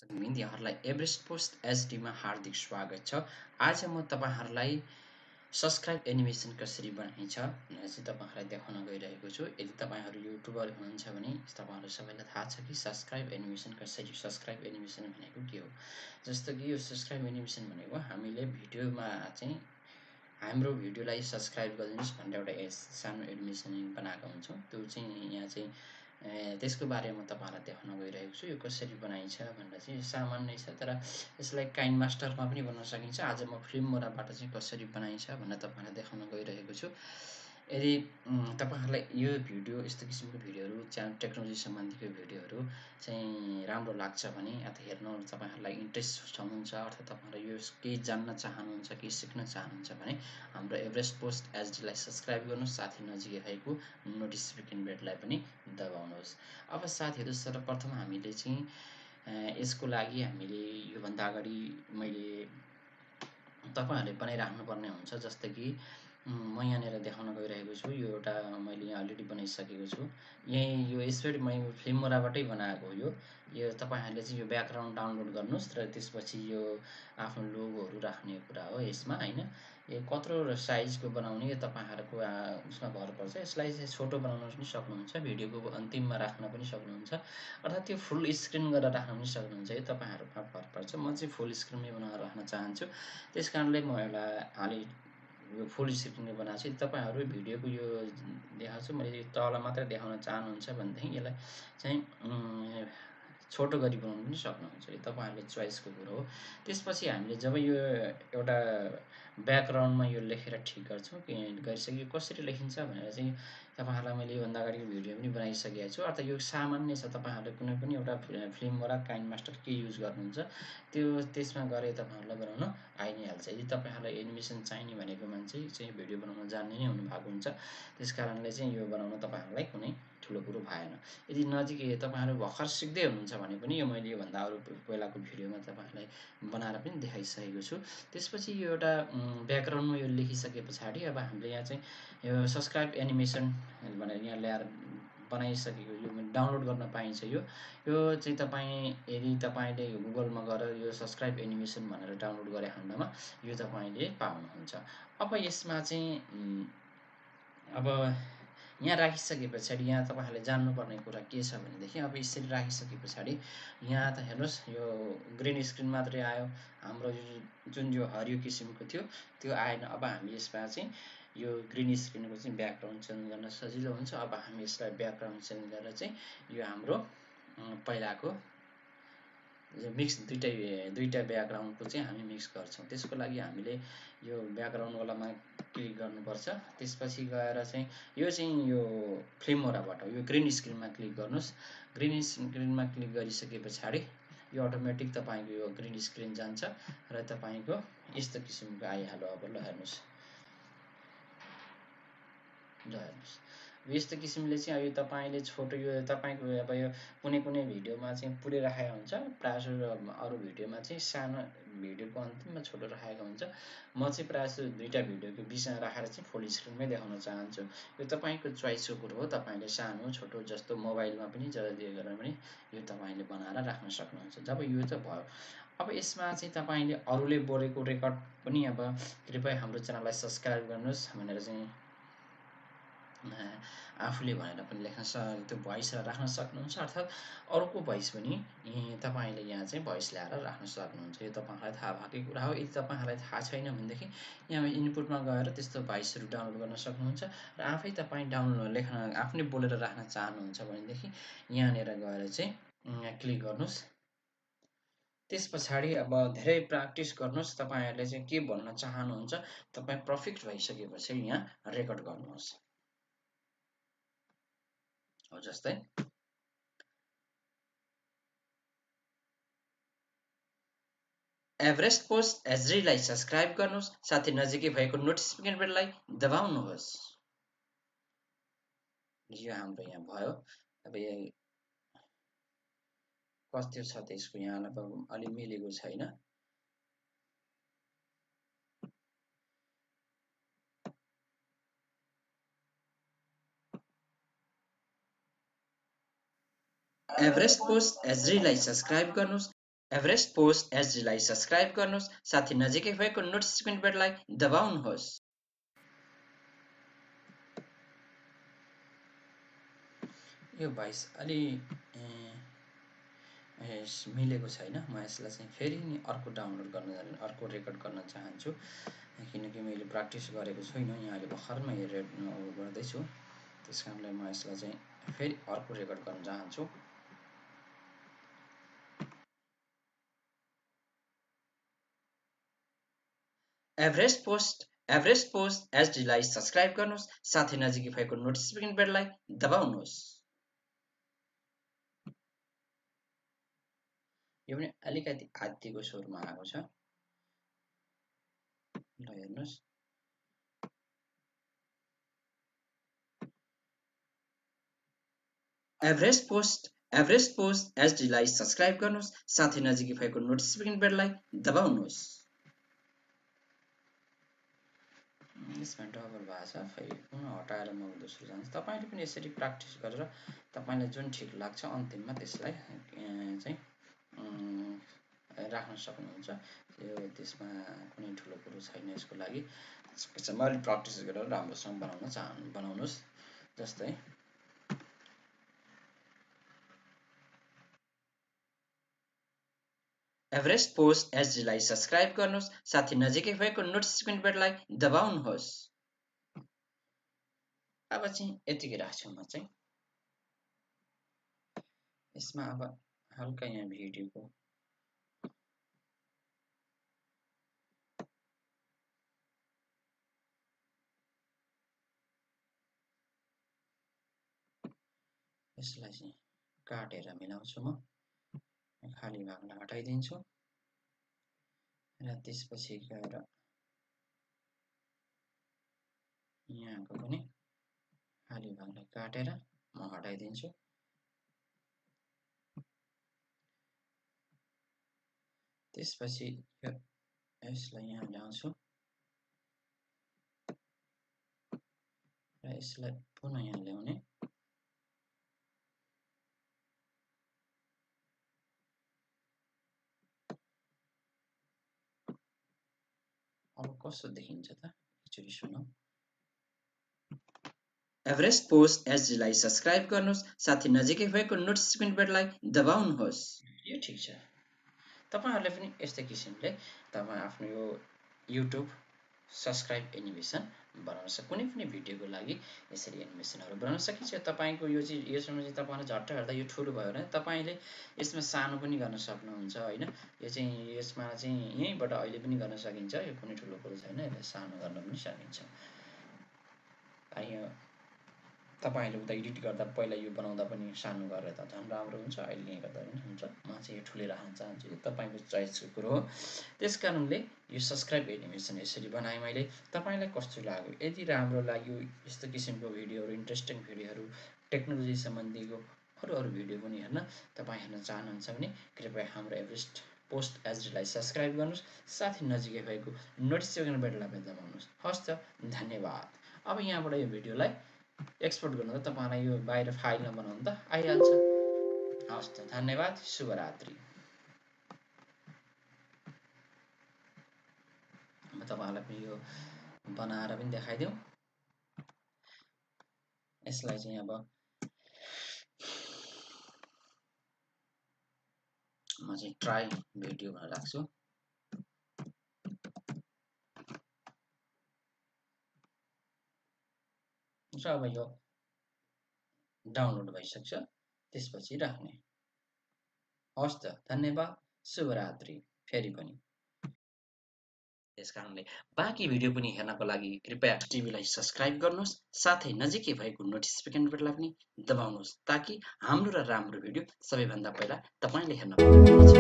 यहाँहरूलाई Everest post एचडीमा हार्दिक स्वागत छ। आज म तपाईहरुलाई सब्स्क्राइब एनिमेसन कसरी बनाइन्छ भनेर चाहिँ तपाईहरुलाई देखाउन गइरहेको छु। यदि तपाईहरु युट्युबर हुनुहुन्छ भने तपाईहरु सबैलाई थाहा छ कि सब्स्क्राइब एनिमेसन कसरी सब्स्क्राइब एनिमेसन भनेको के हो। जस्तो कि यो सब्स्क्राइब एनिमेसन भनेको हामीले भिडियोमा चाहिँ हाम्रो भिडियोलाई सब्स्क्राइब गरिदिनुस् भनेर एउटा सानो एनिमेसन बनाएको हुन्छौँ। त्यो चाहिँ यहाँ चाहिँ त्यसको बारेमा तपाईहरुलाई देखाउन गइरहेको छु। यो कसरी बनाइन्छ भनेर चाहिँ सामान्य छ, तर यसलाई काइन मास्टरमा पनि बनाउन सकिन्छ। आज म फिल्मोराबाट चाहिँ कसरी बनाइन्छ भनेर तपाईहरुलाई देखाउन गइरहेको छु। यदि तपाईहरुलाई यो भिडियो यस्तो किसिमको भिडियोहरु टेक्नोलोजी सम्बन्धीको भिडियोहरु चाहिँ राम्रो लाग्छ भने अथवा हेर्न तपाईहरुलाई इन्ट्रेस्ट हुनुहुन्छ अथवा तपाईहरु यो केही जान्न चाहनुहुन्छ, केही सिक्न चाहनुहुन्छ भने हाम्रो एभरेस्ट पोस्ट एचडी लाई सब्स्क्राइब गर्नुस्, साथै नजिकै भएको नोटिफिकेसन बेललाई पनि दबाउनुहोस्। अब साथीहरु, सर्वप्रथम हामीले चाहिँ यसको लागि हामीले योभन्दा अगाडि मैले तपाईहरुले बनाइराख्नुपर्ने हुन्छ। जस्तै कि म यहाँनिर देखाउन गइरहेको छु। यो एउटा मैले यहाँ अलरेडी बनाइसकेको छु। यही यो यसरी मैले फिल्मोराबाटै बनाएको हो। यो तपाईहरुले चाहिँ यो ब्याकग्राउन्ड डाउनलोड गर्नुस् र त्यसपछि यो आफ्नो लोगोहरु राख्ने कुरा हो यसमा, हैन। यो कत्रो साइजको बनाउने यो तपाईहरुको उसमा भर पर्छ। यसलाई चाहिँ छोटो बनाउन पनि सक्नुहुन्छ, भिडियोको अन्तिममा राख्न पनि सक्नुहुन्छ, अर्थात् त्यो फुल स्क्रिन गरेर राख्न पनि सक्नुहुन्छ। यो तपाईहरुमा भर पर्छ। म चाहिँ फुल स्क्रिनमै बनाएर राख्न चाहन्छु। त्यसकारणले म एउटा अलि यो फुल स्क्रिनमै बनाएको छु। तपाईहरु भिडियोको यो देखाएको छु, मैले तल मात्रै देखाउन चाहनुहुन्छ भनेदेखि यसलाई चाहिँ छोटो गरी बनाउन पनि सक्नुहुन्छ। यो तपाईहरुको चोइसको कुरो हो। त्यसपछि हामीले जब यो एउटा ब्याकग्राउन्डमा यो लेखेर ठिक गर्छौँ, गरिसक्यो कसरी लेखिन्छ भनेर चाहिँ तपाईहरुलाई मैले योभन्दा अगाडि भिडियो पनि बनाइसकेको छु। अर्थात् यो सामान्य छ। तपाईहरुले कुनै पनि एउटा फिल्मबाट काइन मास्टर के युज गर्नुहुन्छ त्यो त्यसमा गरे तपाईहरुलाई बनाउन आइ नै हाल्छ। यदि तपाईहरुलाई एनिमेसन चाहिने भनेको मान्छे चाहिँ भिडियो बनाउन जान्ने नै हुनुभएको हुन्छ। त्यसकारणले चाहिँ यो बनाउन तपाईहरुलाई कुनै ठुलो कुरो भएन। यदि नजिकै तपाईहरु भर्खर सिक्दै हुनुहुन्छ भने पनि यो मैले योभन्दा अरु पहिलाको भिडियोमा तपाईहरुलाई बनाएर पनि देखाइसकेको छु। त्यसपछि यो एउटा ब्याकग्राउन्डमा यो लेखिसके पछाडि अब हामीले यहाँ चाहिँ यो सब्स्क्राइब एनिमेसन भनेर यहाँ ल्याएर बनाइसकेको यो डाउनलोड गर्न पाइन्छ। यो चाहिँ यदि तपाईले गुगलमा गएर यो सब्स्क्राइब एनिमेसन भनेर डाउनलोड गरे खण्डमा यो तपाईले पाउनुहुन्छ। अब यसमा चाहिँ अब यहाँ राखिसके पछाडि यहाँ तपाईहरुले जान्नुपर्ने कुरा के छ भनेदेखि अब यसरी राखिसके पछाडि यहाँ त हेर्नुस् यो ग्रीन स्क्रिन मात्रै आयो। हाम्रो जुन यो हरियो किसिमको थियो त्यो आएन। अब हामी यसमा चाहिँ यो ग्रीन स्क्रिनको चाहिँ ब्याकग्राउन्ड चेन्ज गर्न सजिलो हुन्छ। अब हामी यसलाई ब्याकग्राउन्ड चेन्ज गरेर चाहिँ यो हाम्रो पहिलाको मिक्स दुईटा ब्याकग्राउन्डको चाहिँ हामी मिक्स गर्छौँ। त्यसको लागि हामीले यो ब्याकग्राउन्ड वालामा क्लिक गर्नुपर्छ। त्यसपछि गएर चाहिँ यो फिल्मोराबाट यो ग्रीन स्क्रिनमा क्लिक गर्नुस्। ग्रीन स्क्रिनमा क्लिक गरिसके पछाडि यो अटोमेटिक तपाईको यो ग्रीन स्क्रिन जान्छ र तपाईको यस्तो किसिमको आइहाल्यो। अब ल हेर्नुस्, यस्तो किसिमले चाहिँ यो तपाईले छोटो यो तपाईको अब यो कुनै भिडियोमा चाहिँ पुरै राखेको हुन्छ, प्रायः अरु भिडियोमा चाहिँ सानो भिडियोको अन्तिममा छोटो राखेको हुन्छ। म चाहिँ प्रायः दुईटा भिडियोको बिचमा राखेर चाहिँ फुल स्क्रिनमै देखाउन चाहन्छु। यो तपाईको चोइसको कुरो हो। तपाईले सानो छोटो जस्तो मोबाइलमा पनि जहिले गरेर पनि यो तपाईले बनाएर राख्न सक्नुहुन्छ। जब यो त भयो, अब यसमा चाहिँ तपाईले अरूले बोलेको रेकर्ड पनि अब कृपया हाम्रो च्यानललाई सब्स्क्राइब गर्नुस् भनेर चाहिँ आफूले भनेर पनि लेख्न त्यो भोइस राख्न सक्नुहुन्छ। अर्थात् अरूको भोइस पनि तपाईले यहाँ चाहिँ भोइस ल्याएर राख्न सक्नुहुन्छ। यो तपाईहरुलाई थाहा भएकै कुरा हो। यदि तपाईहरुलाई थाहा छैन भनेदेखि यहाँ इनपुटमा गएर त्यस्तो भोइसहरु डाउनलोड गर्न सक्नुहुन्छ र आफै तपाई आफ्नै बोलेर राख्न चाहनुहुन्छ भनेदेखि यहाँनिर गएर चाहिँ क्लिक गर्नुस्। त्यसपछाडि अब धेरै प्र्याक्टिस गर्नुस्। तपाईहरुले चाहिँ के भन्न चाहनुहुन्छ तपाई पर्फेक्ट भइसकेपछि यहाँ रेकर्ड गर्नुहोस्। हो जस्तै एभरेस्ट पोस्ट एचडी लाई सब्स्क्राइब गर्नुहोस्, साथै नजिकै भएको नोटिफिकेसन बेललाई दबाउनुहोस्। यो हाम्रो यहाँ भयो। अब कस्तो छ त्यसको यहाँ अलि मिलेको छैन। एभरेस्ट पोस्ट एचडी लाई सब्स्क्राइब गर्नुहोस्। एभरेस्ट पोस्ट एसडीलाई सब्स्क्राइब गर्नुहोस् साथै नजिकै भएको नोटिफिकेसन बेललाई दबाउनुहोस्। यो भोइस अलि मिलेको छैन। म यसलाई चाहिँ फेरि नि अर्को डाउनलोड गर्न अर्को रेकर्ड गर्न चाहन्छु, किनकि मैले प्र्याक्टिस गरेको छुइनँ। यहाँ अहिले भर्खरमा यो गर्दैछु, त्यस कारणले म यसलाई चाहिँ फेरि अर्को रेकर्ड गर्न चाहन्छु। एभरेस्ट पोस्ट एसडीलाई सब्स्क्राइब गर्नुहोस् साथै नजिकै भएको नोटिफिकेसन बेललाई दबाउनुहोस्। यो पनि अलिकति आदिको स्वरमा आएको छ। ल हेर्नुहोस्, एभरेस्ट पोस्ट एसडीलाई सब्स्क्राइब गर्नुहोस् साथै नजिकै भएको नोटिफिकेसन बेललाई दबाउनुहोस्। यसमा डबल भएको छ, फेरि हटाएर म दोस्रो जान्छु। तपाईँले पनि यसरी प्र्याक्टिस गरेर तपाईँलाई जुन ठिक लाग्छ अन्तिममा त्यसलाई चाहिँ राख्न सक्नुहुन्छ। यो त्यसमा कुनै ठुलो कुरो छैन यसको लागि। यसमा अलिक प्र्याक्टिस गरेर राम्रोसँग बनाउनुहोस्। जस्तै एभरेस्ट पोस्ट एसडीलाई सब्स्क्राइब गर्नुहोस् साथै नजिकै भएको नोटिफिकेसन बेललाई दबाउनुहोस्। अब चाहिँ यतिकै राख्छु म चाहिँ। यसमा अब हल्का यहाँ भिडियोको यसलाई चाहिँ काटेर मिलाउँछु। म खाली भागलाई हटाइदिन्छु र त्यसपछि गएर यहाँको पनि खाली भागलाई काटेर म हटाइदिन्छु। त्यसपछि यसलाई यहाँ ल्याउँछु र यसलाई पुनः यहाँ ल्याउने। अब कस्तो देखिन्छ त एकचोटि सुनौ। एभरेस्ट पोस्ट एसडीलाई सब्स्क्राइब गर्नुहोस् साथै नजिकै भएको नोटिफिकेसन बेललाई दबाउनुहोस्। यो ठिक छ। तपाईहरुले पनि यस्तै किसिमले तपाई आफ्नो यो युट्युब सब्स्क्राइब एनिमेसन बनाउन सक्छ। कुनै पनि भिडियोको लागि यसरी एनिमेसनहरु बनाउन सकिन्छ। तपाईको यो चाहिँ यसमा चाहिँ तपाईले झट्ट हेर्दा यो ठुलो भयो भने तपाईले यसमा सानो पनि गर्न सक्नुहुन्छ हैन। यो चाहिँ यसमा चाहिँ यहीबाट अहिले पनि गर्न सकिन्छ। यो कुनै ठुलो कुरो छैन। यसलाई सानो गर्न पनि सकिन्छ। यहाँ तपाईले उता एडिट गर्दा पहिला यो बनाउँदा पनि सानो गरेर त झन् राम्रो हुन्छ। अहिले यहाँ गर्दा पनि हुन्छ। म चाहिँ यो ठुलै राख्न चाहन्छु। यो तपाईको चोइसको कुरो हो। त्यसकारणले यो सब्स्क्राइब एनिमेसन यसरी बनाए मैले। तपाईलाई कस्तो लाग्यो? यदि राम्रो लाग्यो यस्तो किसिमको भिडियोहरु, इन्ट्रेस्टिङ भिडियोहरु, टेक्नोलोजी सम्बन्धीको अरु भिडियो पनि हेर्न तपाई हेर्न चाहनुहुन्छ भने कृपया हाम्रो एभरेस्ट पोस्ट एसडीलाई सब्स्क्राइब गर्नुस् साथै नजिकै भएको नोटिफिकेसन बेललाई दबाउनुस्। हस्त धन्यवाद। अब यहाँबाट यो भिडियोलाई एक्सपोर्ट गर्नु त तपाईलाई यो बाहिर फाइलमा बनाउनु त आइहाल्छ। हस्त धन्यवाद। शुभरात्रि। म तपाईलाई पनि यो बनाएर पनि देखाइदेऊ। यसलाई चाहिँ अब म चाहिँ ट्राई भिडियो भनेर राख्छु। अब यो डाउनलोड भइसक्छ। त्यसपछि राख्ने। हस्त धन्यवाद। शुभरात्रि। फेरि पनि त्यसकारणले बाँकी भिडियो पनि हेर्नको लागि कृपया टिभीलाई सब्स्क्राइब गर्नुहोस् साथै नजिकै भएको नोटिफिकेसन बेललाई पनि दबाउनुहोस् ताकि हाम्रो र राम्रो भिडियो सबैभन्दा पहिला तपाईले हेर्न पाउनुहुन्छ।